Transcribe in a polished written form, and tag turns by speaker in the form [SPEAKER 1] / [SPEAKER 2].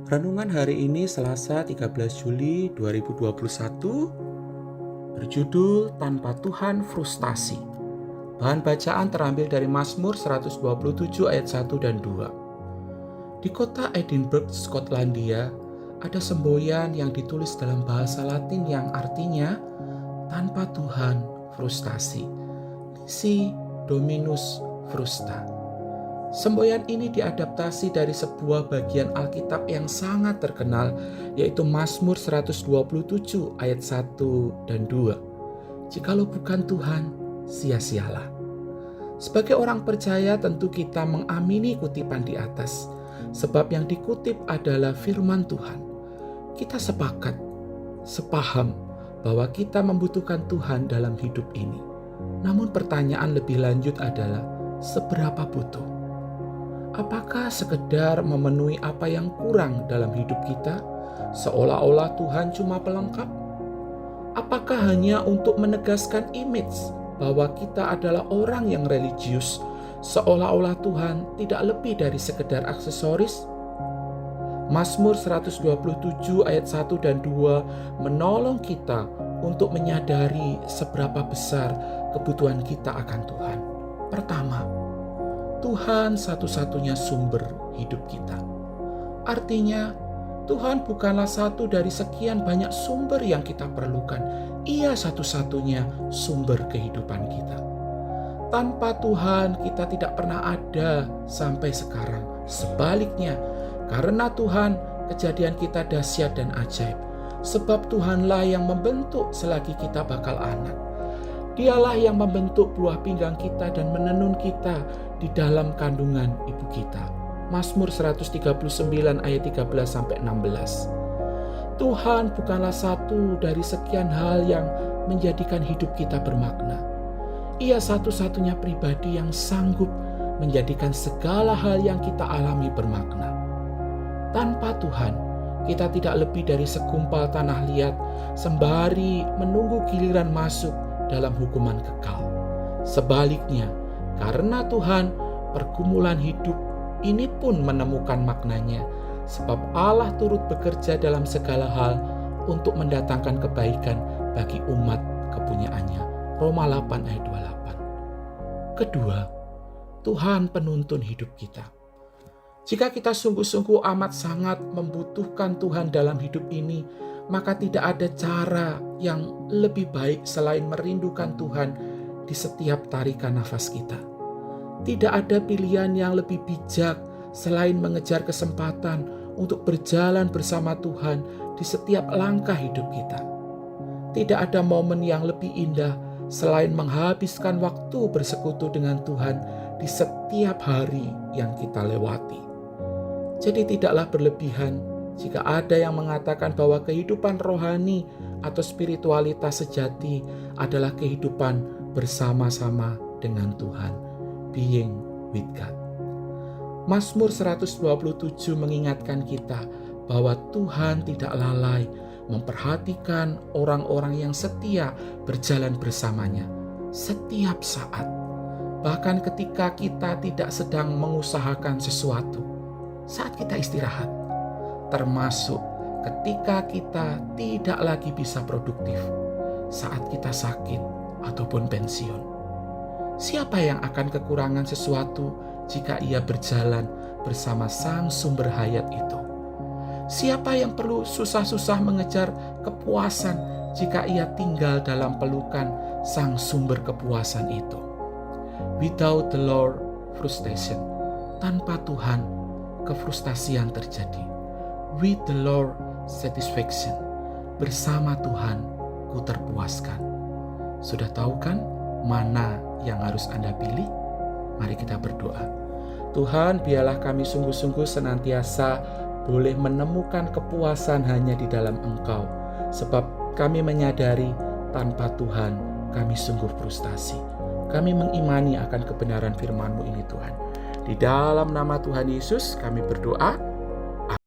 [SPEAKER 1] Renungan hari ini Selasa 13 Juli 2021 berjudul Tanpa Tuhan Frustasi. Bahan bacaan terambil dari Mazmur 127 ayat 1 dan 2. Di kota Edinburgh, Skotlandia, ada semboyan yang ditulis dalam bahasa Latin yang artinya tanpa Tuhan frustasi. Si Dominus Frusta. Semboyan ini diadaptasi dari sebuah bagian Alkitab yang sangat terkenal, yaitu Mazmur 127 ayat 1 dan 2. Jikalau bukan Tuhan, sia-sialah. Sebagai orang percaya tentu kita mengamini kutipan di atas, sebab yang dikutip adalah firman Tuhan. Kita sepaham bahwa kita membutuhkan Tuhan dalam hidup ini. Namun pertanyaan lebih lanjut adalah, seberapa butuh? Apakah sekedar memenuhi apa yang kurang dalam hidup kita, seolah-olah Tuhan cuma pelengkap? Apakah hanya untuk menegaskan image bahwa kita adalah orang yang religius, seolah-olah Tuhan tidak lebih dari sekedar aksesoris? Mazmur 127 ayat 1 dan 2 menolong kita untuk menyadari seberapa besar kebutuhan kita akan Tuhan. Pertama, Tuhan satu-satunya sumber hidup kita. Artinya, Tuhan bukanlah satu dari sekian banyak sumber yang kita perlukan. Ia satu-satunya sumber kehidupan kita. Tanpa Tuhan, kita tidak pernah ada sampai sekarang. Sebaliknya, karena Tuhan, kejadian kita dahsyat dan ajaib. Sebab Tuhanlah yang membentuk selagi kita bakal anak. Dialah yang membentuk buah pinggang kita dan menenun kita di dalam kandungan ibu kita. Mazmur 139 ayat 13-16. Tuhan bukanlah satu dari sekian hal yang menjadikan hidup kita bermakna. Ia satu-satunya pribadi yang sanggup menjadikan segala hal yang kita alami bermakna. Tanpa Tuhan, kita tidak lebih dari segumpal tanah liat sembari menunggu giliran masuk dalam hukuman kekal. Sebaliknya, karena Tuhan, pergumulan hidup ini pun menemukan maknanya, sebab Allah turut bekerja dalam segala hal untuk mendatangkan kebaikan bagi umat kepunyaannya. Roma 8 ayat 28. Kedua, Tuhan penuntun hidup kita. Jika kita sungguh-sungguh amat sangat membutuhkan Tuhan dalam hidup ini, maka tidak ada cara yang lebih baik selain merindukan Tuhan di setiap tarikan nafas kita. Tidak ada pilihan yang lebih bijak selain mengejar kesempatan untuk berjalan bersama Tuhan di setiap langkah hidup kita. Tidak ada momen yang lebih indah selain menghabiskan waktu bersekutu dengan Tuhan di setiap hari yang kita lewati. Jadi tidaklah berlebihan jika ada yang mengatakan bahwa kehidupan rohani atau spiritualitas sejati adalah kehidupan bersama-sama dengan Tuhan, being with God. Mazmur 127 mengingatkan kita bahwa Tuhan tidak lalai memperhatikan orang-orang yang setia berjalan bersamanya setiap saat, bahkan ketika kita tidak sedang mengusahakan sesuatu, saat kita istirahat, termasuk ketika kita tidak lagi bisa produktif, saat kita sakit ataupun pensiun. Siapa yang akan kekurangan sesuatu jika ia berjalan bersama Sang Sumber Hayat itu? Siapa yang perlu susah-susah mengejar kepuasan jika ia tinggal dalam pelukan Sang Sumber kepuasan itu? Without the Lord, frustration. Tanpa Tuhan, kefrustasian terjadi. With the Lord, satisfaction. Bersama Tuhan, ku terpuaskan. Sudah tahu kan mana yang harus Anda pilih? Mari kita berdoa. Tuhan, biarlah kami sungguh-sungguh senantiasa boleh menemukan kepuasan hanya di dalam Engkau. Sebab kami menyadari tanpa Tuhan kami sungguh frustasi. Kami mengimani akan kebenaran firman-Mu ini Tuhan. Di dalam nama Tuhan Yesus kami berdoa.